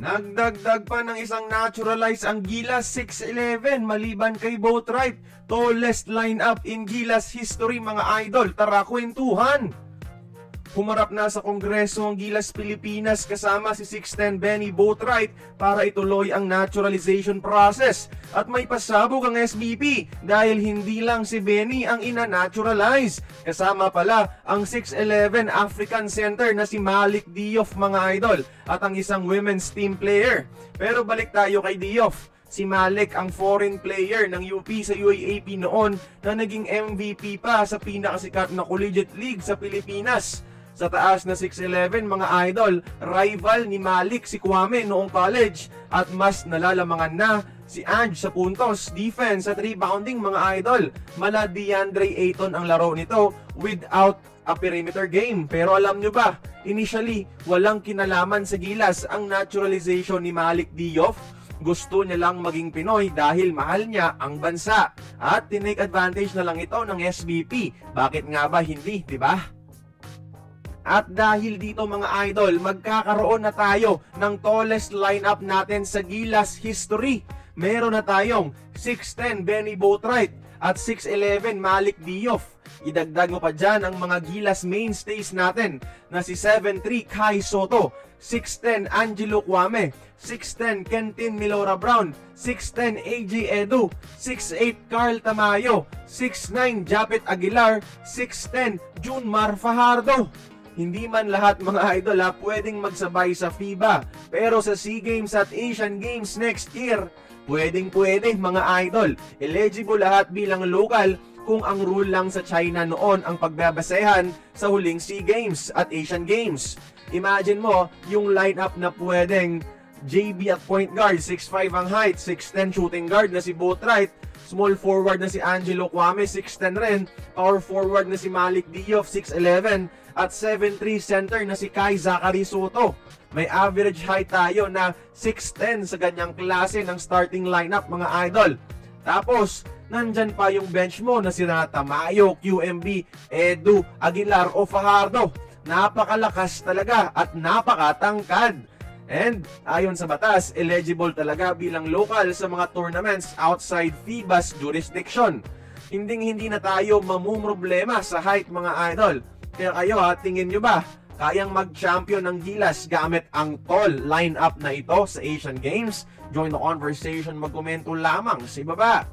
Nagdagdag pa ng isang naturalize ang Gilas 6'11 maliban kay Boatwright. Tallest lineup in Gilas history mga idol. Tara kwentuhan! Humarap na sa Kongreso ang Gilas Pilipinas kasama si 6'10 Benny Boatwright para ituloy ang naturalization process. At may pasabog ang SBP dahil hindi lang si Benny ang ina-naturalize. Kasama pala ang 6'11 African center na si Malik Diouf mga idol at ang isang women's team player. Pero balik tayo kay Diouf. Si Malik ang foreign player ng UP sa UAAP noon na naging MVP pa sa pinakasikat na collegiate league sa Pilipinas. Sa taas na 6'11 mga idol, rival ni Malik si Kwame noong college at mas nalalamangan na si Ange sa puntos, defense at rebounding mga idol. Mala DeAndre Ayton ang laro nito without a perimeter game. Pero alam nyo ba, initially walang kinalaman sa Gilas ang naturalization ni Malik Diouf. Gusto niya lang maging Pinoy dahil mahal niya ang bansa. At tinake advantage na lang ito ng SBP. Bakit nga ba hindi, diba? At dahil dito mga idol, magkakaroon na tayo ng tallest lineup natin sa Gilas history. Meron na tayong 6'10 Benny Boatwright at 6'11 Malik Diouf. Idagdag mo pa dyan ang mga Gilas mainstays natin na si 7'3 Kai Soto, 6'10 Angelo Kwame, 6'10 Kentin Milora Brown, 6'10 AJ Edu, 6'8 Carl Tamayo, 6'9 Japet Aguilar, 6'10 Junmar Fajardo. Hindi man lahat mga idol pwedeng magsabay sa FIBA, pero sa SEA Games at Asian Games next year, pwede mga idol. Eligible lahat bilang local kung ang rule lang sa China noon ang pagbabasehan sa huling SEA Games at Asian Games. Imagine mo yung lineup na pwedeng JB at point guard, 6'5 ang height, 6'10 shooting guard na si Boatwright, small forward na si Angelo Kwame, 6'10 rin, power forward na si Malik Diouf, 6'11, at 7'3 center na si Kai Zachary Soto. May average height tayo na 6'10 sa ganyang klase ng starting lineup mga idol. Tapos, nandyan pa yung bench mo na si Tamayo, QMB, Edu, Aguilar o Fajardo. Napakalakas talaga at napakatangkad. And ayon sa batas, eligible talaga bilang local sa mga tournaments outside FIBA's jurisdiction. Hindi na tayo mamumroblema sa height mga idol. Kaya kayo tingin nyo ba, kayang mag-champion ng Gilas gamit ang tall lineup na ito sa Asian Games? Join the conversation, magkomento lamang sa ibaba.